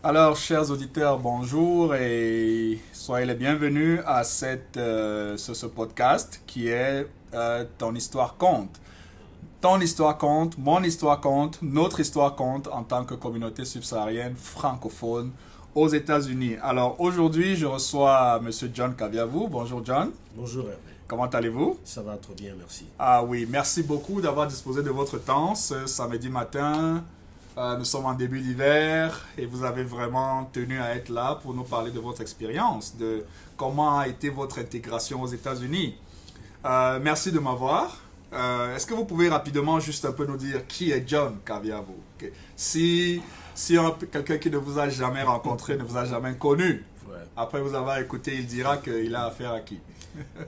Alors, chers auditeurs, bonjour et soyez les bienvenus à ce podcast qui est Ton histoire compte. Ton histoire compte, mon histoire compte, notre histoire compte en tant que communauté subsaharienne francophone aux États-Unis. Alors, aujourd'hui, je reçois Monsieur John Kaviavou. Bonjour, John. Bonjour Hervé, Comment allez-vous? ça va trop bien, merci. Ah oui, merci beaucoup d'avoir disposé de votre temps ce samedi matin. Nous sommes en début d'hiver et vous avez vraiment tenu à être là pour nous parler de votre expérience, de comment a été votre intégration aux États-Unis. Merci de m'avoir. Est-ce que vous pouvez rapidement juste un peu nous dire qui est John Kaviavou? Si quelqu'un qui ne vous a jamais rencontré, ne vous a jamais connu, Ouais. après vous avoir écouté, il dira qu'il a affaire à qui?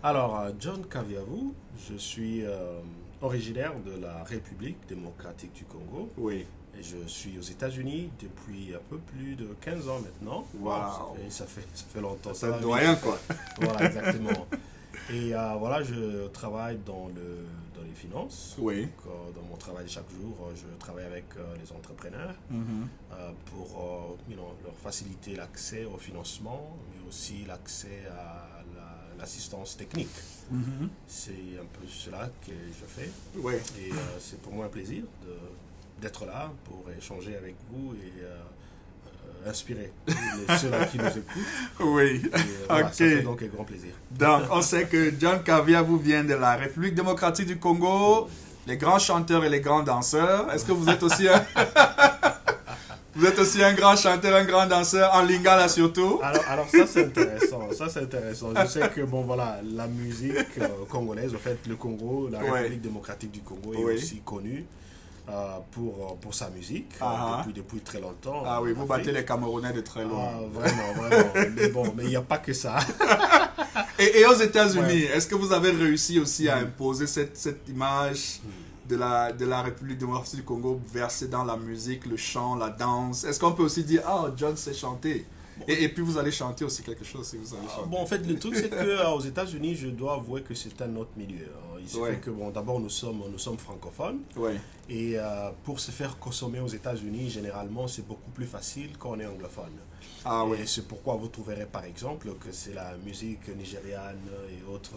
Alors, John Kaviavou, je suis originaire de la République démocratique du Congo Oui. et je suis aux États-Unis depuis un peu plus de 15 ans maintenant. Wow. Ça fait longtemps. C'est un va doyen, vite. quoi. Voilà, exactement. Et voilà, je travaille dans les finances. Oui. Donc, dans mon travail de chaque jour, je travaille avec les entrepreneurs Mhm. pour leur faciliter l'accès au financement, mais aussi l'accès à l'assistance technique. Mhm. C'est un peu cela que je fais. Oui. Et c'est pour moi un plaisir d'être là pour échanger avec vous et inspirer ceux-là qui nous écoutent. Oui. Et, voilà, Ok. ça fait donc un grand plaisir. Donc, on sait que John Kaviavou vient de la République démocratique du Congo, les grands chanteurs et les grands danseurs. Est-ce que vous êtes aussi vous êtes aussi un grand chanteur, un grand danseur, en lingala surtout? Alors ça c'est intéressant, ça c'est intéressant. Je sais que bon voilà, la musique congolaise, en fait le Congo, la Ouais. République démocratique du Congo est Oui. aussi connue pour sa musique Ah ah. depuis très longtemps. Ah oui, en vous battez Afrique. les Camerounais de très loin. Vraiment. Mais bon, mais il n'y a pas que ça. Et aux États-Unis, Ouais. est-ce que vous avez réussi aussi à imposer cette image de la République démocratique du Congo versée dans la musique, le chant, la danse? Est-ce qu'on peut aussi dire, ah, John sait chanter? Et puis vous allez chanter aussi quelque chose si vous savez chanter. Bon, en fait, le truc, c'est qu'aux États-Unis, je dois avouer que c'est un autre milieu. Il se Ouais. fait que, bon, d'abord, nous sommes francophones. Oui. Et pour se faire consommer aux États-Unis, généralement, c'est beaucoup plus facile quand on est anglophone. Ah oui. Et c'est pourquoi vous trouverez, par exemple, que c'est la musique nigériane et autres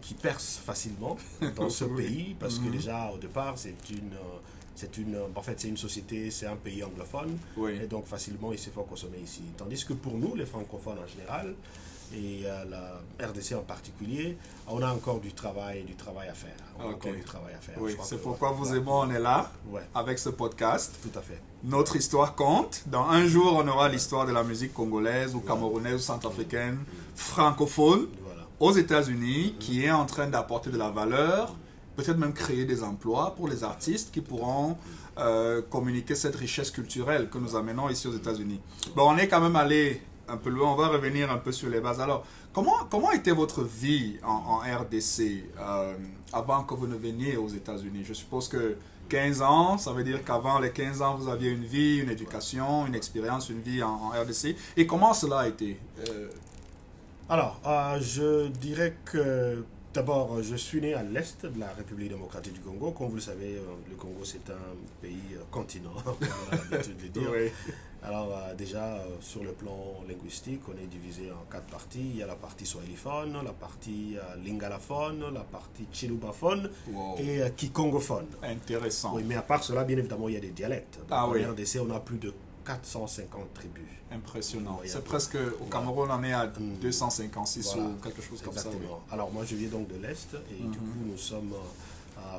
qui percent facilement dans ce Oui. pays. Parce que Mhm. déjà, au départ, en fait, c'est une société, c'est un pays anglophone. Oui. Et donc, facilement, il se fait consommer ici. Tandis que pour nous, les francophones en général, et la RDC en particulier, on a encore du travail à faire. On a Ok. encore du travail à faire. Oui, Je crois c'est que- pourquoi vous ouais. et moi, on est là Ouais, avec ce podcast. tout à fait. Notre histoire compte. Dans un jour, on aura l'histoire de la musique congolaise ou camerounaise ou centrafricaine, francophone, Voilà. aux États-Unis, qui est en train d'apporter de la valeur, peut-être même créer des emplois pour les artistes qui pourront communiquer cette richesse culturelle que nous amenons ici aux États-Unis. Bon, on est quand même allé un peu loin, on va revenir un peu sur les bases. Alors, comment était votre vie en RDC avant que vous ne veniez aux États-Unis? Je suppose que 15 ans, ça veut dire qu'avant les 15 ans, vous aviez une vie, une éducation, une expérience, une vie en RDC. Et comment cela a été? Alors, je dirais que d'abord, je suis né à l'est de la République démocratique du Congo. Comme vous le savez, le Congo, c'est un pays continent, comme on a l'habitude de le dire. Oui. Alors, déjà, sur le plan linguistique, on est divisé en 4 parties. Il y a la partie swahiliphone, la partie lingalaphone, la partie chilubaphone Wow. et kikongophone. Intéressant. Oui, mais à part cela, bien évidemment, il y a des dialectes. Donc, Ah en oui. RDC, on a plus de 450 tribus. Impressionnant. Oui, C'est oui. presque, au Cameroun, on est à Mm. 256 Voilà. ou quelque chose comme ça. Oui. Exactement. Alors moi je viens donc de l'Est et du coup nous sommes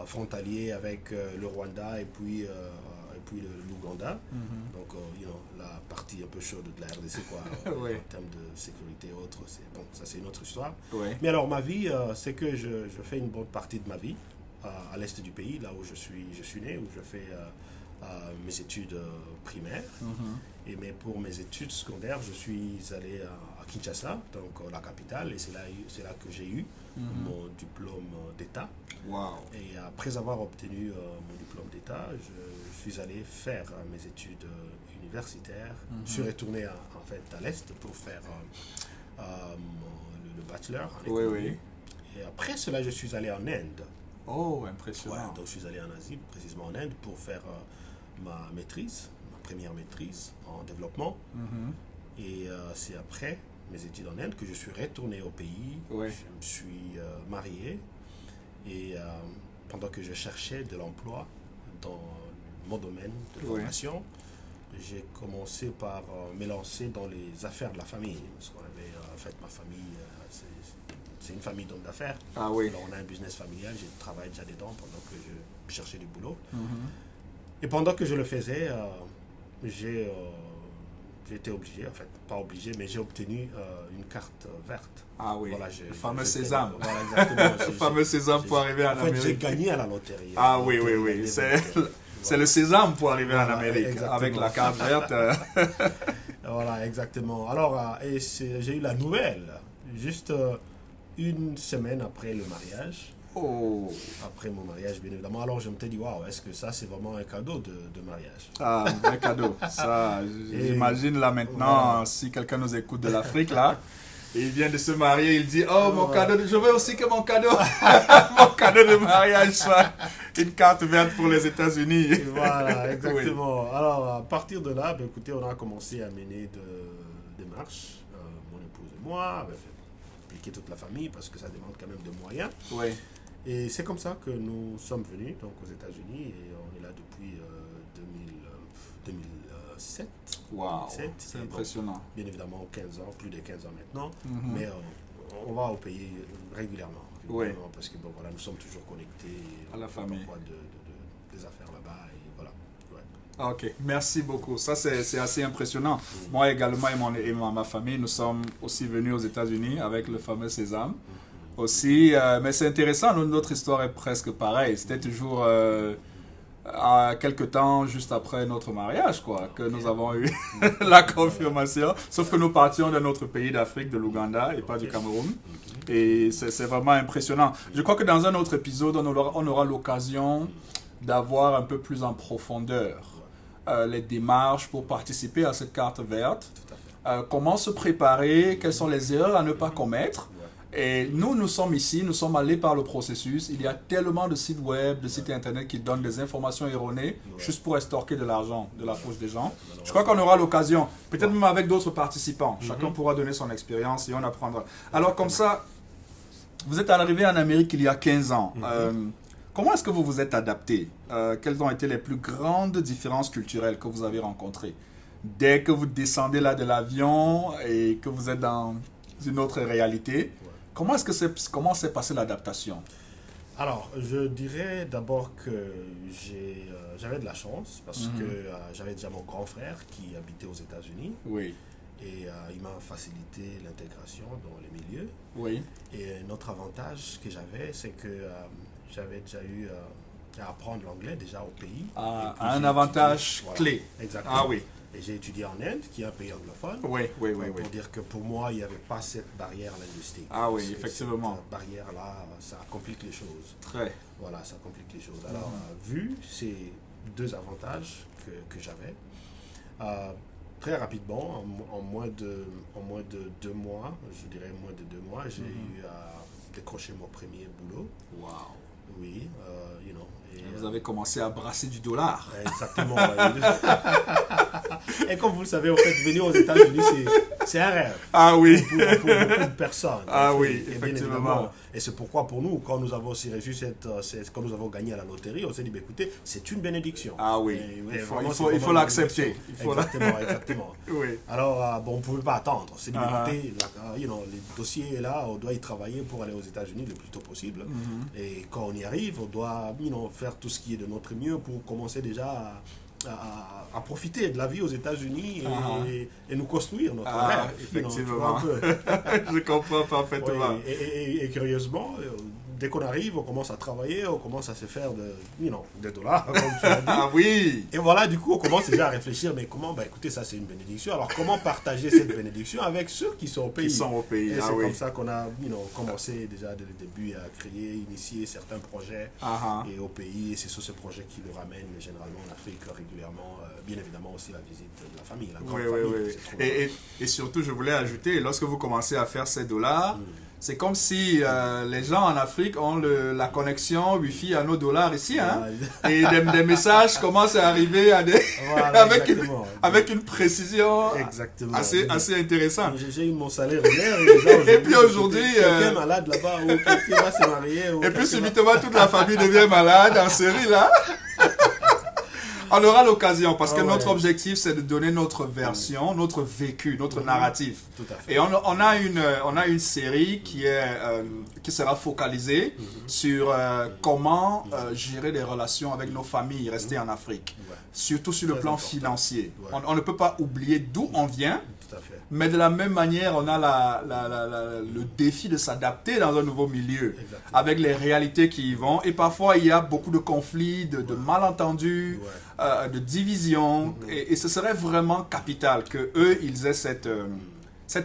frontaliers avec le Rwanda et puis l'Ouganda. Mhm. Donc la partie un peu chaude de la RDC quoi. Oui. En termes de sécurité et autres, bon, ça c'est une autre histoire. Oui. Mais alors ma vie, c'est que je fais une bonne partie de ma vie à l'Est du pays, là où je suis né, où je fais mes études primaires. Mhm. Mais pour mes études secondaires, je suis allé à Kinshasa, donc la capitale, et c'est là que j'ai eu mon diplôme d'État. Wow. Et après avoir obtenu mon diplôme d'État, je suis allé faire mes études universitaires. Je suis retourné en fait à l'Est pour faire le bachelor en Oui, économie. oui. Et après cela, je suis allé en Inde. Oh, Ouais, impressionnant. donc je suis allé en Asie, précisément en Inde, pour faire ma maîtrise, ma première maîtrise en développement. Mhm. Et c'est après mes études en Inde que je suis retourné au pays. Ouais. Je me suis marié. Et pendant que je cherchais de l'emploi dans mon domaine de Ouais. formation, j'ai commencé par me lancer dans les affaires de la famille. Parce qu'on avait, en fait, ma famille, c'est une famille d'hommes d'affaires. Ah oui. Alors, on a un business familial, j'ai travaillé déjà dedans pendant que je cherchais du boulot. Mhm. Et pendant que je le faisais, j'ai été obligé, en fait, pas obligé, mais j'ai obtenu une carte verte. Ah oui, Voilà, le fameux sésame. Voilà, exactement. Le fameux sésame pour arriver en En fait, j'ai Amérique. gagné à la loterie. Ah oui, J'ai oui, oui. gagné C'est la loterie. c'est le sésame pour arriver en Voilà, Amérique. exactement. Avec la carte verte. Voilà, exactement. Alors, j'ai eu la nouvelle, juste une semaine après le mariage. Oh. Après mon mariage, bien évidemment. Alors, je me suis dit, waouh, est-ce que ça, c'est vraiment un cadeau de mariage? Ah, un cadeau. Ça, Et j'imagine là maintenant, voilà. si quelqu'un nous écoute de l'Afrique là, et il vient de se marier, il dit, oh mon cadeau, je veux aussi que mon cadeau, mon cadeau de mariage soit une carte verte pour les États-Unis. Et voilà, exactement. Alors, à partir de là, ben, écoutez, on a commencé à mener des démarches, mon épouse et moi, ben, impliquer toute la famille parce que ça demande quand même de moyens. Oui. Et c'est comme ça que nous sommes venus donc, aux États-Unis et on est là depuis 2007. Waouh, 2007. c'est Et bon, impressionnant. bien évidemment, 15 ans, plus de 15 ans maintenant. Mhm. Mais on va au pays régulièrement. Oui. Parce que bon, voilà, nous sommes toujours connectés À la on fait famille. parfois des affaires là-bas. Et voilà. Ouais. Ah, ok, merci beaucoup. Ça, c'est assez impressionnant. Moi également et ma famille, nous sommes aussi venus aux États-Unis avec le fameux sésame. Aussi, mais c'est intéressant, notre histoire est presque pareille. C'était toujours à quelques temps juste après notre mariage, quoi, que nous avons eu la confirmation. Sauf que nous partions de notre pays d'Afrique, de l'Ouganda et pas du Cameroun. Et c'est vraiment impressionnant. Je crois que dans un autre épisode, on aura l'occasion d'avoir un peu plus en profondeur les démarches pour participer à cette carte verte. Tout à fait. Comment se préparer, quelles sont les erreurs à ne pas commettre. Et nous sommes ici, nous sommes allés par le processus. Il y a tellement de sites web, de sites internet qui donnent des informations erronées juste pour extorquer de l'argent de la poche des gens. Je crois qu'on aura l'occasion, peut-être même avec d'autres participants. Chacun pourra donner son expérience et on apprendra. Alors comme ça, vous êtes arrivé en Amérique il y a 15 ans. Comment est-ce que vous vous êtes adapté? Quelles ont été les plus grandes différences culturelles que vous avez rencontrées? Dès que vous descendez là de l'avion et que vous êtes dans une autre réalité, comment s'est passée l'adaptation? Alors, je dirais d'abord que j'avais de la chance parce que j'avais déjà mon grand frère qui habitait aux États-Unis Oui. et il m'a facilité l'intégration dans les milieux. Oui. Et un autre avantage que j'avais, c'est que j'avais déjà eu à apprendre l'anglais déjà au pays. Ah, Et puis un j'ai avantage étudié, clé. Exactement. Ah oui. Et j'ai étudié en Inde, qui est un pays anglophone. Oui, oui, oui, Pour oui. dire que pour moi, il n'y avait pas cette barrière linguistique. Ah oui, effectivement. Cette barrière-là, ça complique les choses. Très. Voilà, ça complique les choses. Alors, vu ces deux avantages que j'avais, très rapidement, en moins de 2 mois, je dirais moins de 2 mois, j'ai eu à décrocher mon premier boulot. Wow. Oui, you know. Et, Vous avez commencé à brasser du dollar. exactement. Et comme vous le savez, en fait, venir aux États-Unis, c'est un rêve. Ah oui. Pour beaucoup de personnes. Ah oui, Et bien effectivement. évidemment, et c'est pourquoi pour nous, quand nous avons aussi reçu quand nous avons gagné à la loterie, on s'est dit, bah, écoutez, c'est une bénédiction. Ah oui. Et, Il faut- vraiment, il c'est faut vraiment une l'accepter. bénédiction. Il faut Exactement, exactement. Oui. Alors, bon, on ne pouvait pas attendre. On s'est dit, Ah. écoutez, le dossier est là, on doit y travailler pour aller aux États-Unis le plus tôt possible. Et quand on y arrive, on doit faire tout ce qui est de notre mieux pour commencer déjà à profiter de la vie aux États-Unis et nous construire notre Ah, rêve. effectivement. Tu vois un peu. Je comprends parfaitement. Oui, et curieusement, dès qu'on arrive, on commence à travailler, on commence à se faire des dollars, comme tu l'as dit. Ah oui. Et voilà, du coup, on commence déjà à réfléchir, mais comment, bah écoutez, ça c'est une bénédiction. Alors, comment partager cette bénédiction avec ceux qui sont au pays? Qui sont au pays. Et Ah c'est oui. comme ça qu'on a commencé déjà dès le début à créer, initier certains projets et au pays. Et c'est sur ce projet qui nous ramène généralement en Afrique régulièrement. Bien évidemment aussi la visite de la famille, la grande Oui, oui, famille. oui. C'est trop Et surtout, je voulais ajouter, lorsque vous commencez à faire ces dollars, C'est comme si les gens en Afrique ont la connexion Wi-Fi à nos dollars ici, hein, et des messages commencent à arriver Voilà, avec une précision exactement. assez intéressante. J'ai eu mon salaire hier et puis aujourd'hui, quelqu'un est malade là-bas ou quelqu'un va se marier. Et puis subitement toute la famille devient malade en série là. On aura l'occasion parce que notre objectif c'est de donner notre version, notre vécu, notre narratif. Tout à fait. Et on a une série qui sera focalisée sur comment gérer les relations avec nos familles restées en Afrique. Surtout sur le plan financier. On ne peut pas oublier d'où on vient. Tout à fait. Mais de la même manière, on a le défi de s'adapter dans un nouveau milieu. Exactement. Avec les réalités qui y vont. Et parfois, il y a beaucoup de conflits, de malentendus, de divisions. Et ce serait vraiment capital qu'eux, ils aient cette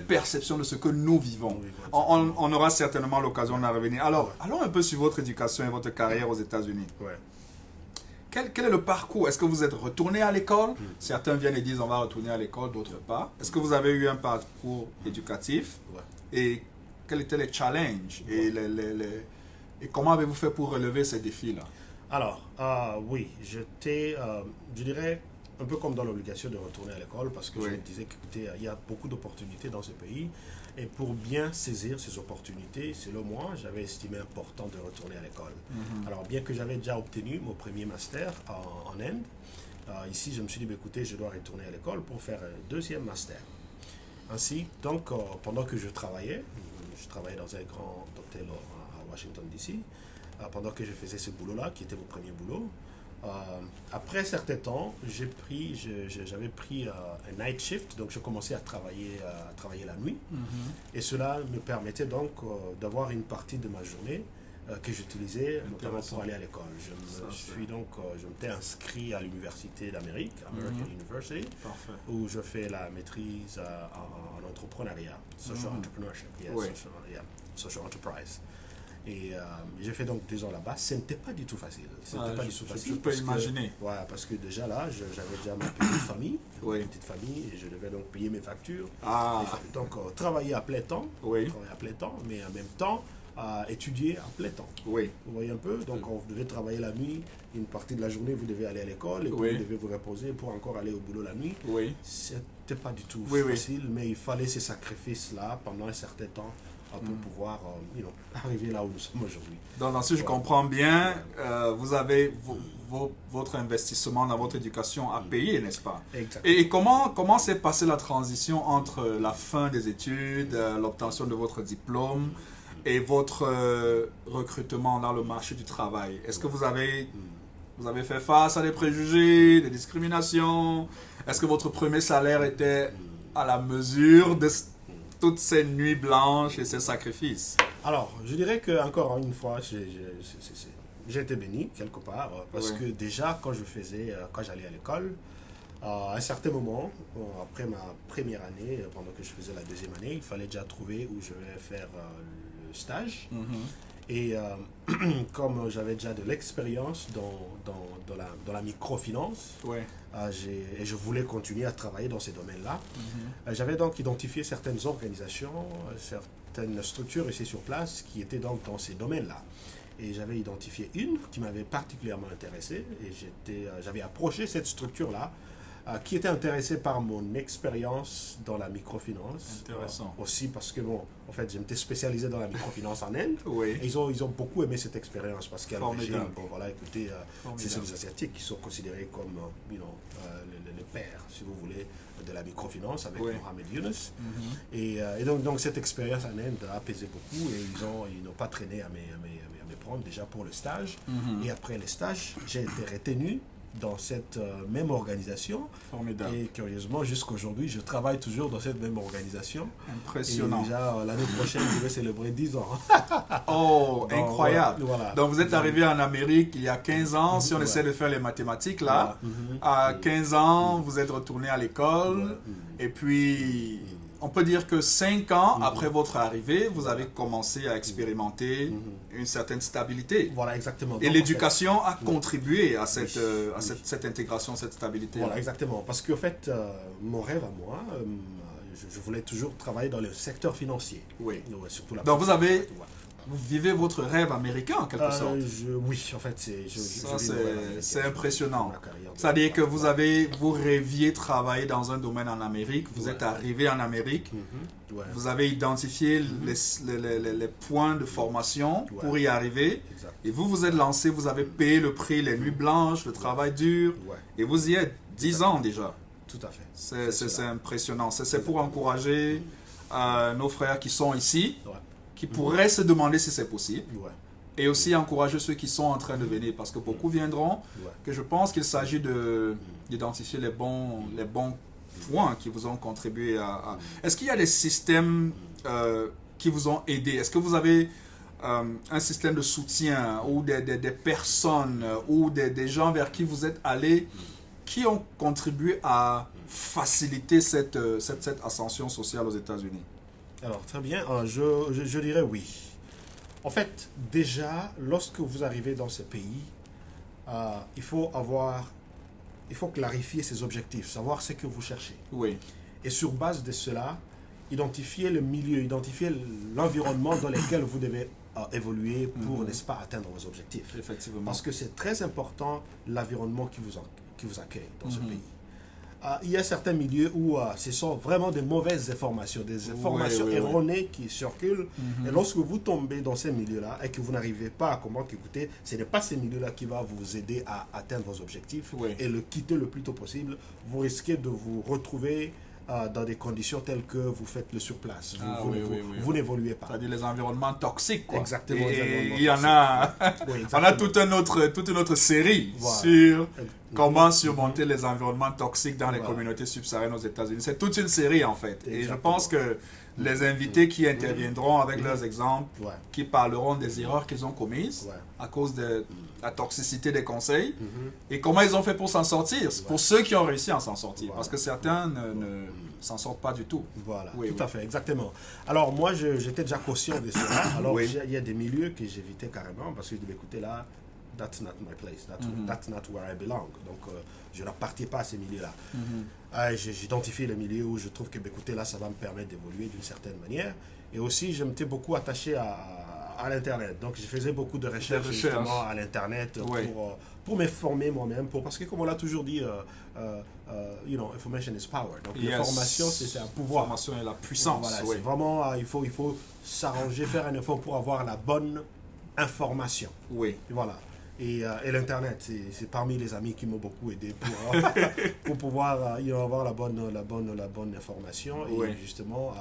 perception de ce que nous vivons. On aura certainement l'occasion d'en revenir. Alors, allons un peu sur votre éducation et votre carrière aux États-Unis. Ouais. Quel est le parcours? Est-ce que vous êtes retourné à l'école? Certains viennent et disent on va retourner à l'école, d'autres pas. Est-ce que vous avez eu un parcours éducatif? Et quels étaient les challenges? Et comment avez-vous fait pour relever ces défis-là? Alors, oui, j'étais, je dirais, un peu comme dans l'obligation de retourner à l'école parce que je me disais qu'il y a beaucoup d'opportunités dans ce pays. Et pour bien saisir ces opportunités, selon moi, j'avais estimé important de retourner à l'école. Alors, bien que j'avais déjà obtenu mon premier master en Inde, ici, je me suis dit, écoutez, je dois retourner à l'école pour faire un deuxième master. Ainsi, donc, pendant que je travaillais dans un grand hôtel à Washington, D.C., pendant que je faisais ce boulot-là, qui était mon premier boulot, après un certain temps, j'avais pris un night shift, donc je commençais à travailler la nuit. Et cela me permettait donc d'avoir une partie de ma journée que j'utilisais notamment pour aller à l'école. Je m'étais inscrit à l'université d'Amérique, American University, où je fais la maîtrise en entrepreneuriat, social entrepreneurship, social enterprise. Et j'ai fait donc 2 ans là-bas. Ce n'était pas du tout facile. Je peux imaginer. Parce que déjà là, j'avais déjà ma petite famille, et je devais donc payer mes factures. Donc travailler à plein temps, mais en même temps étudier à plein temps. Vous voyez un peu? Donc on devait travailler la nuit, une partie de la journée vous devez aller à l'école, et puis vous devez vous reposer pour encore aller au boulot la nuit. C'était pas du tout facile, mais il fallait ces sacrifices-là pendant un certain temps pour pouvoir arriver là où nous sommes aujourd'hui. Donc, si je comprends bien, vous avez votre investissement dans votre éducation à payer, n'est-ce pas? Exactement. Et comment s'est passée la transition entre la fin des études, l'obtention de votre diplôme et votre recrutement dans le marché du travail? Est-ce que vous avez fait face à des préjugés, des discriminations? Est-ce que votre premier salaire était à la mesure de toutes ces nuits blanches et ces sacrifices? Alors, je dirais que encore une fois, j'ai été béni quelque part parce que déjà quand j'allais à l'école, à un certain moment, après ma première année, pendant que je faisais la deuxième année, il fallait déjà trouver où je vais faire le stage. Et comme j'avais déjà de l'expérience dans la microfinance, et je voulais continuer à travailler dans ces domaines-là, j'avais donc identifié certaines organisations, certaines structures ici sur place qui étaient donc dans ces domaines-là. Et j'avais identifié une qui m'avait particulièrement intéressé, et j'avais approché cette structure-là, qui était intéressé par mon expérience dans la microfinance. Intéressant. Aussi parce que, en fait, je m'étais spécialisé dans la microfinance en Inde. Et ils ont beaucoup aimé cette expérience parce qu'à l'origine, écoutez, c'est les Asiatiques qui sont considérés comme le père, si vous voulez, de la microfinance avec Mohamed Yunus. Et donc, cette expérience en Inde a pesé beaucoup et ils n'ont pas traîné à me prendre déjà pour le stage. Et après le stage, j'ai été retenu dans cette même organisation. Formidable. Et curieusement, jusqu'à aujourd'hui, je travaille toujours dans cette même organisation. Impressionnant. Et déjà, l'année prochaine, je vais célébrer 10 ans. Oh, donc, incroyable. Voilà. Donc, vous êtes arrivé en Amérique il y a 15 ans. Si on essaie de faire les mathématiques, là, à 15 ans, vous êtes retourné à l'école. Et puis, on peut dire que 5 ans après votre arrivée, vous avez commencé à expérimenter une certaine stabilité. Voilà, exactement. Et l'éducation a contribué à cette intégration, cette stabilité. Voilà, exactement. Parce qu'en fait, mon rêve à moi, je voulais toujours travailler dans le secteur financier. Oui. Ouais, surtout la Donc, ouais. vous vivez votre rêve américain en quelque sorte. Oui, en fait, C'est impressionnant. C'est-à-dire C'est-à-dire que vous rêviez travailler dans un domaine en Amérique, vous êtes arrivé en Amérique, Ouais. vous avez identifié les points de formation pour y arriver, Exact. et vous vous êtes lancé, vous avez payé le prix, les nuits blanches, le travail dur, Ouais. et vous y êtes 10 ans déjà. Tout à fait. C'est impressionnant. C'est pour encourager nos frères qui sont ici, Ouais. qui pourraient se demander si c'est possible. Ouais. Et aussi encourager ceux qui sont en train de venir, parce que beaucoup viendront, Ouais. que je pense qu'il s'agit d'identifier les bons points qui vous ont contribué à... Est-ce qu'il y a des systèmes qui vous ont aidé? Est-ce que vous avez un système de soutien ou des personnes ou des gens vers qui vous êtes allés qui ont contribué à faciliter cette ascension sociale aux États-Unis? Alors, très bien. Je dirais oui. En fait, déjà, lorsque vous arrivez dans ce pays, il faut clarifier ses objectifs, savoir ce que vous cherchez. Oui. Et sur base de cela, identifier le milieu, identifier l'environnement dans lequel vous devez évoluer pour, n'est-ce pas, atteindre vos objectifs. Effectivement. Parce que c'est très important l'environnement qui vous accueille dans ce pays. Il y a certains milieux où ce sont vraiment de mauvaises informations, des informations erronées qui circulent. Et lorsque vous tombez dans ces milieux-là et que vous n'arrivez pas à comprendre qu'écoutez, ce n'est pas ces milieux-là qui va vous aider à atteindre vos objectifs et le quitter le plus tôt possible, vous risquez de vous retrouver dans des conditions telles que vous faites le surplace. Vous n'évoluez pas. C'est-à-dire les environnements toxiques, quoi. Exactement. Et il y en a, on a toute une autre série sur comment surmonter les environnements toxiques dans les communautés subsahariennes aux États-Unis. C'est toute une série, en fait. Et je pense que les invités qui interviendront avec leurs exemples, qui parleront des erreurs qu'ils ont commises à cause de la toxicité des conseils et comment ils ont fait pour s'en sortir, pour ceux qui ont réussi à s'en sortir, parce que certains ne s'en sortent pas du tout. Voilà, tout à fait, exactement. Alors moi, j'étais déjà conscient de cela. Alors il y a des milieux que j'évitais carrément parce que je devais écouter là, that's not my place, that's not where I belong. Donc je n'appartiens pas à ces milieux-là. J'identifie les milieux où je trouve que, écoutez, là, ça va me permettre d'évoluer d'une certaine manière. Et aussi, je m'étais beaucoup attaché à l'Internet. Donc, je faisais beaucoup de recherches justement à l'Internet pour me former moi-même. Parce que, comme on l'a toujours dit, information is power. Donc, l'information, c'est un pouvoir. L'information est la puissance. Voilà, c'est vraiment, il faut s'arranger, faire un effort pour avoir la bonne information. Oui. Et voilà. Et l'Internet, c'est parmi les amis qui m'ont beaucoup aidé pour pouvoir avoir la bonne information et justement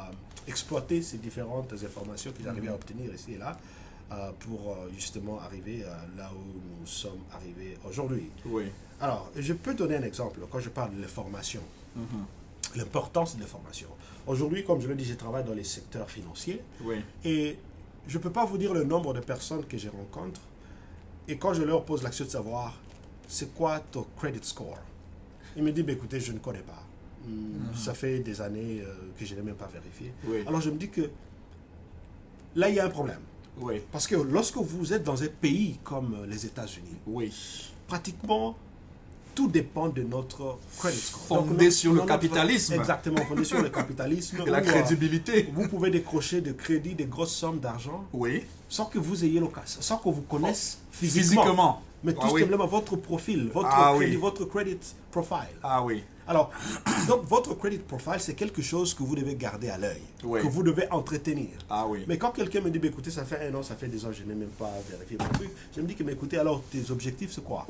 exploiter ces différentes informations que j'arrivais à obtenir ici et là pour justement arriver là où nous sommes arrivés aujourd'hui. Oui. Alors, je peux donner un exemple quand je parle de l'information. L'importance de l'information. Aujourd'hui, comme je l'ai dit, je travaille dans les secteurs financiers et je ne peux pas vous dire le nombre de personnes que je rencontre. Et quand je leur pose l'action de savoir, c'est quoi ton credit score? Ils me disent, écoutez, je ne connais pas. Ça fait des années que je n'ai même pas vérifié. Alors je me dis que là, il y a un problème. Parce que lorsque vous êtes dans un pays comme les États-Unis, pratiquement tout dépend de notre credit score. Fondé sur le capitalisme. Exactement, fondé sur le capitalisme. Et la crédibilité. Vous pouvez décrocher de crédit des grosses sommes d'argent sans que vous ayez l'occasion, sans qu'on vous connaisse physiquement. Mais tout simplement votre profil, votre credit profile. Alors, donc votre credit profile, c'est quelque chose que vous devez garder à l'œil, que vous devez entretenir. Mais quand quelqu'un me dit, écoutez, ça fait 1 an, ça fait 2 ans, je n'ai même pas vérifié mon truc, je me dis que, écoutez, alors tes objectifs, c'est quoi?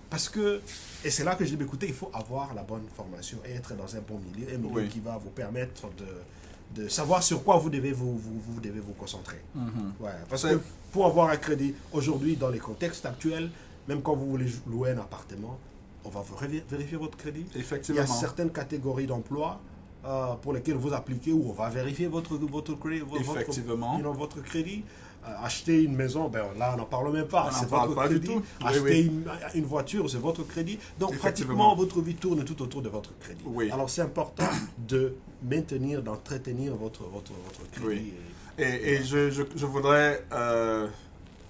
Parce que, et c'est là que je dis, écoutez, il faut avoir la bonne formation et être dans un bon milieu, un milieu qui va vous permettre de savoir sur quoi vous devez vous concentrer. Parce que pour avoir un crédit, aujourd'hui, dans les contextes actuels, même quand vous voulez louer un appartement, on va vérifier votre crédit. Effectivement. Il y a certaines catégories d'emplois pour lesquelles vous appliquez où on va vérifier votre crédit. Acheter une maison, là on n'en parle même pas, c'est votre crédit. Acheter une voiture, c'est votre crédit. Donc pratiquement votre vie tourne tout autour de votre crédit. Alors c'est important de maintenir, d'entretenir votre crédit. Et je voudrais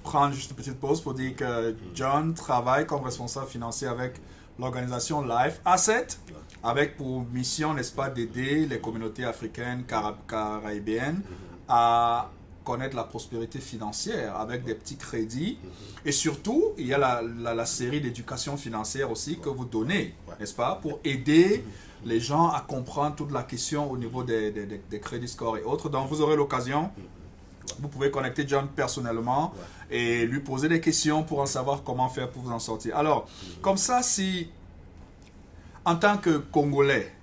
prendre juste une petite pause pour dire que John travaille comme responsable financier avec l'organisation Life Asset avec pour mission, n'est-ce pas, d'aider les communautés africaines, caribéennes à connaître la prospérité financière avec des petits crédits. Et surtout, il y a la série d'éducation financière aussi que vous donnez, n'est-ce pas, pour aider les gens à comprendre toute la question au niveau des crédits scores et autres. Donc, vous aurez l'occasion, vous pouvez connecter John personnellement et lui poser des questions pour en savoir comment faire pour vous en sortir. Alors, comme ça, si, en tant que Congolais,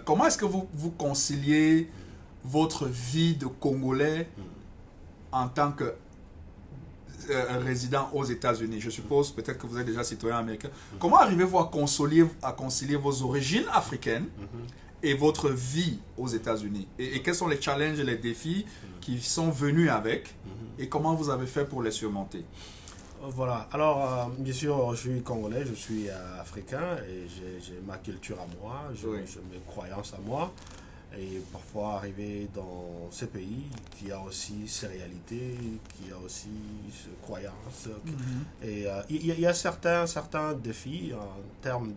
comment est-ce que vous conciliez votre vie de Congolais en tant que résident aux États-Unis? Je suppose peut-être que vous êtes déjà citoyen américain. Comment arrivez-vous à concilier vos origines africaines et votre vie aux États-Unis? Et quels sont les challenges et les défis qui sont venus avec? Et comment vous avez fait pour les surmonter? Voilà, alors bien sûr, je suis congolais, je suis africain et j'ai ma culture à moi, j'ai mes croyances à moi. Et parfois arriver dans ce pays qui a aussi ses réalités, qui a aussi ses croyances. Et il y a certains défis en termes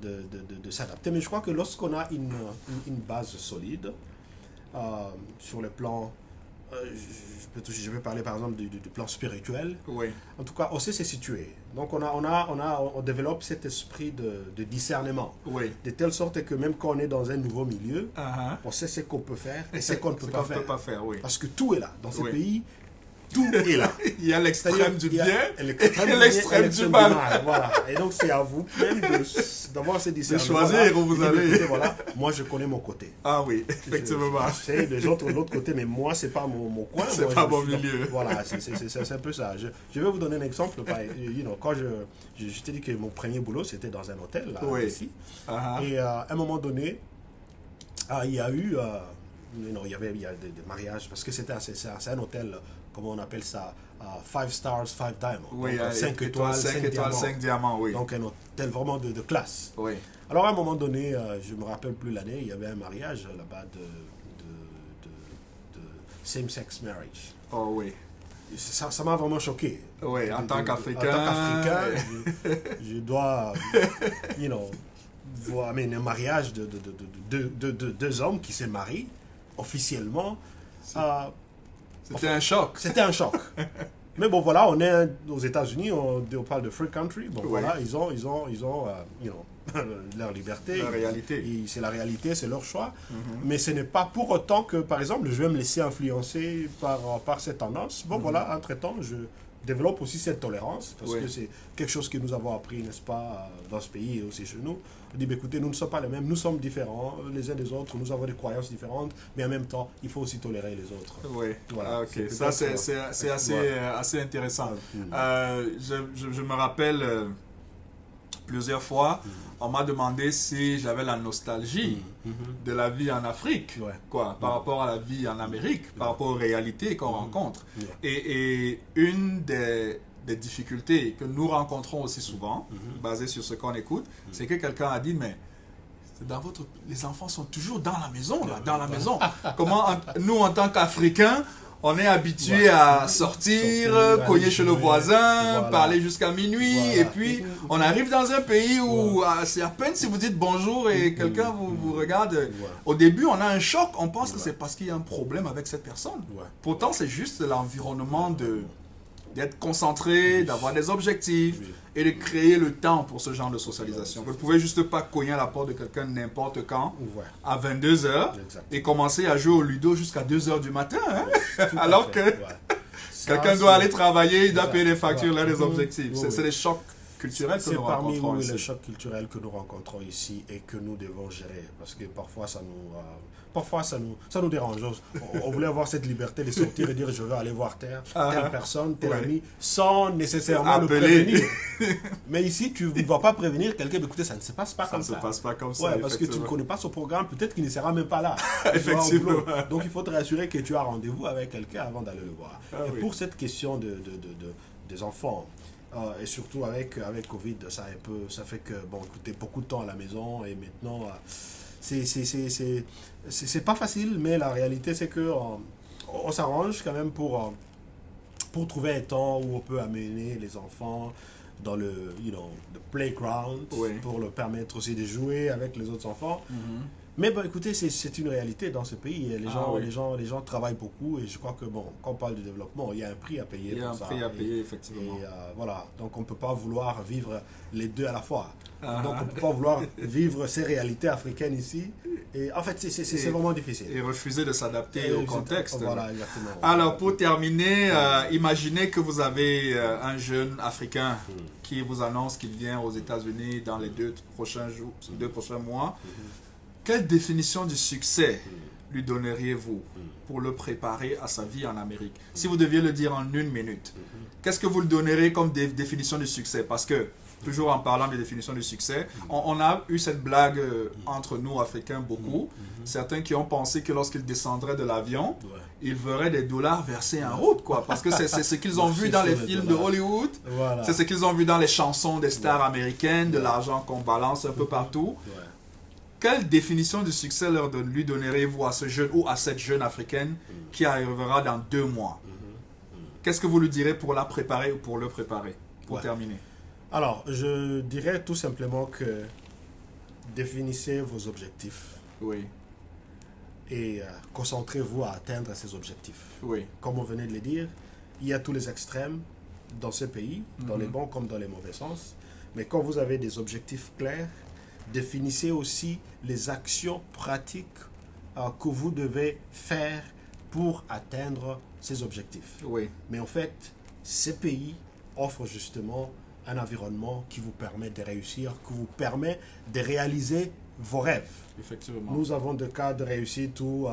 de s'adapter. Mais je crois que lorsqu'on a une base solide, sur le plan, je vais parler par exemple du plan spirituel. Oui. En tout cas, on sait se situer. Donc on développe cet esprit de discernement. Oui. De telle sorte que même quand on est dans un nouveau milieu, on sait ce qu'on peut faire et ce qu'on ne peut pas faire. Oui. Parce que tout est là. Dans ce pays, tout est là. Il y a l'extrême du bien et l'extrême du mal. Voilà. Et donc c'est à vous même d'avoir ce discernement. De choisir où vous allez. Voilà. Moi je connais mon côté. Ah oui, effectivement. Je sais les autres de l'autre côté, mais moi c'est pas mon coin. C'est pas mon milieu. Voilà, c'est un peu ça. Je vais vous donner un exemple. Quand je t'ai dit que mon premier boulot c'était dans un hôtel là, ici. Et à un moment donné, il y a eu il y a des mariages parce que c'est un hôtel, comment on appelle ça, 5 stars, 5 diamonds. Oui, 5 étoiles, 5 diamants, oui. Donc un hôtel vraiment de classe. Oui. Alors à un moment donné, je ne me rappelle plus l'année, il y avait un mariage là-bas de same-sex marriage. Oh oui. Ça m'a vraiment choqué. Oui, en tant qu'Africain. En tant qu'Africain, je dois, voir un mariage de deux hommes qui se marient officiellement. C'était un choc. C'était un choc. Mais bon, voilà, on est aux États-Unis, on parle de free country. Bon, voilà, ils ont leur liberté. La réalité. C'est la réalité, c'est leur choix. Mais ce n'est pas pour autant que, par exemple, je vais me laisser influencer par cette tendance. Bon, voilà, entre-temps, je développe aussi cette tolérance, parce que c'est quelque chose que nous avons appris, n'est-ce pas, dans ce pays et aussi chez nous. On dit, écoutez, nous ne sommes pas les mêmes, nous sommes différents les uns des autres, nous avons des croyances différentes, mais en même temps, il faut aussi tolérer les autres. Oui, voilà. Ok, ça c'est assez intéressant. Je me rappelle plusieurs fois, on m'a demandé si j'avais la nostalgie de la vie en Afrique, par rapport à la vie en Amérique, par rapport aux réalités qu'on rencontre. Et une des difficultés que nous rencontrons aussi souvent, basées sur ce qu'on écoute, c'est que quelqu'un a dit, mais les enfants sont toujours dans la maison, là, dans la maison. Comment nous, en tant qu'Africains, on est habitué à sortir, cogner chez le voisin, parler jusqu'à minuit, et puis on arrive dans un pays où c'est à peine si vous dites bonjour et quelqu'un vous regarde. Au début, on a un choc, on pense que c'est parce qu'il y a un problème avec cette personne. Pourtant, c'est juste l'environnement d'être concentré, d'avoir des objectifs et de créer le temps pour ce genre de socialisation. Vous ne pouvez juste pas cogner à la porte de quelqu'un n'importe quand à 22h et commencer à jouer au ludo jusqu'à 2h du matin. Alors que quelqu'un doit aller travailler, il doit payer les factures, là, les objectifs. C'est les chocs culturels que nous rencontrons ici. C'est parmi les chocs culturels que nous rencontrons ici et que nous devons gérer. Parce que parfois, ça nous dérange. On voulait avoir cette liberté de sortir et dire je veux aller voir telle personne, tel ami, sans nécessairement le prévenir. Mais ici, tu ne vas pas prévenir quelqu'un, écoutez, ça ne se passe pas comme ça. Ça ne se passe pas comme ça. Parce que tu ne connais pas son programme, peut-être qu'il ne sera même pas là. Effectivement. Donc il faut te rassurer que tu as rendez-vous avec quelqu'un avant d'aller le voir. Et pour cette question des enfants, et surtout avec Covid, ça fait que, bon, écoutez, beaucoup de temps à la maison et maintenant, c'est pas facile, mais la réalité, c'est que on s'arrange quand même pour trouver un temps où on peut amener les enfants dans le, the playground, Oui. pour leur permettre aussi de jouer avec les autres enfants. Mhm. Mais bon, écoutez, c'est une réalité dans ce pays. Les gens, oui. les gens travaillent beaucoup et je crois que, bon, quand on parle de développement, il y a un prix à payer Il y a pour un ça. prix à payer, effectivement. Et voilà, donc on ne peut pas vouloir vivre les deux à la fois. Ah. Donc on ne peut pas vouloir vivre ces réalités africaines ici. Et en fait, c'est vraiment difficile. Et refuser de s'adapter au contexte. Voilà, exactement. Alors, pour terminer, imaginez que vous avez un jeune Africain qui vous annonce qu'il vient aux États-Unis dans les 2 prochains mois. Quelle définition du succès lui donneriez-vous pour le préparer à sa vie en Amérique? Si vous deviez le dire en 1 minute, qu'est-ce que vous le donnerez comme définition du succès? Parce que, toujours en parlant de définition du succès, on a eu cette blague entre nous, Africains, beaucoup. Certains qui ont pensé que lorsqu'ils descendraient de l'avion, ils verraient des dollars versés en route, quoi. Parce que c'est ce qu'ils ont vu dans les films de Hollywood. Voilà. C'est ce qu'ils ont vu dans les chansons des stars américaines, de l'argent qu'on balance un peu partout. Ouais. Quelle définition du succès lui donnerez-vous à ce jeune ou à cette jeune africaine qui arrivera dans 2 mois? Qu'est-ce que vous lui direz pour la préparer ou pour le préparer? Pour terminer. Alors, je dirais tout simplement que définissez vos objectifs Oui, et concentrez-vous à atteindre ces objectifs. oui, Comme on venait de le dire, il y a tous les extrêmes dans ce pays, dans les bons comme dans les mauvais sens. Mais quand vous avez des objectifs clairs, définissez aussi les actions pratiques que vous devez faire pour atteindre ces objectifs. oui, Mais en fait, ces pays offrent justement un environnement qui vous permet de réussir, qui vous permet de réaliser vos rêves. effectivement. Nous avons des cas de réussite où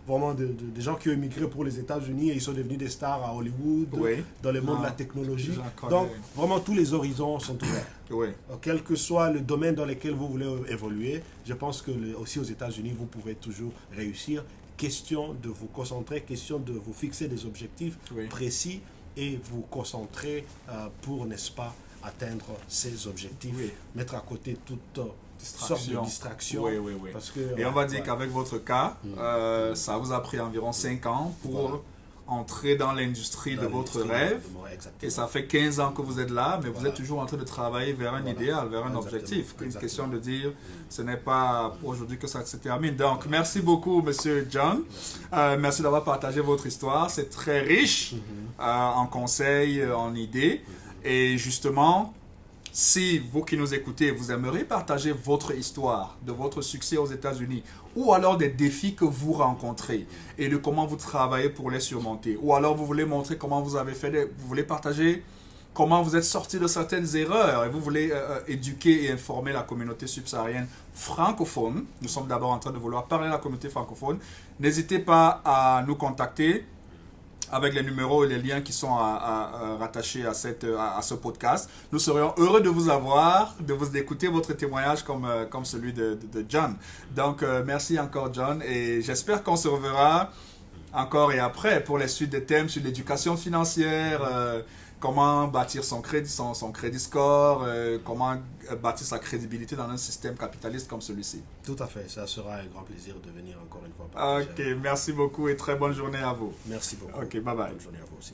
vraiment des gens qui ont émigré pour les États-Unis et ils sont devenus des stars à Hollywood, Oui. dans le monde de la Ah, technologie. j'en connais. Donc, vraiment, tous les horizons sont ouverts. Oui, Quel que soit le domaine dans lequel vous voulez évoluer, je pense que aussi aux États-Unis, vous pouvez toujours réussir. Question de vous concentrer, question de vous fixer des objectifs Oui. précis et vous concentrer pour, n'est-ce pas, atteindre ces objectifs. Oui. Mettre à côté toute sorte de distraction. Oui, oui, oui. Parce que, Et on va dire ouais. qu'avec votre cas, ça vous a pris environ 5 ans pour Voilà. entrer dans l'industrie de Dans votre l'industrie, rêve. exactement. Et ça fait 15 ans que vous êtes là, mais vous Voilà. êtes toujours en train de travailler vers un Voilà. idéal, vers un Exactement. objectif. Une Exactement. question de dire, ce n'est pas aujourd'hui que ça se termine. Donc, merci beaucoup, Monsieur John. Merci d'avoir partagé votre histoire. C'est très riche en conseils, en idées. Et justement, si vous qui nous écoutez, vous aimeriez partager votre histoire de votre succès aux États-Unis, ou alors des défis que vous rencontrez et de comment vous travaillez pour les surmonter, ou alors vous voulez montrer comment vous avez fait, vous voulez partager comment vous êtes sorti de certaines erreurs et vous voulez éduquer et informer la communauté subsaharienne francophone. Nous sommes d'abord en train de vouloir parler à la communauté francophone. N'hésitez pas à nous contacter avec les numéros et les liens qui sont rattachés à ce podcast. Nous serions heureux de vous avoir, d'écouter votre témoignage comme celui de John. Donc, merci encore, John, et j'espère qu'on se reverra encore et après pour les suites des thèmes sur l'éducation financière, comment bâtir son crédit score, comment bâtir sa crédibilité dans un système capitaliste comme celui-ci. Tout à fait, ça sera un grand plaisir de venir encore une fois. Ok, merci beaucoup et très bonne journée à vous. Merci beaucoup. Ok, bye bye. Bonne journée à vous aussi.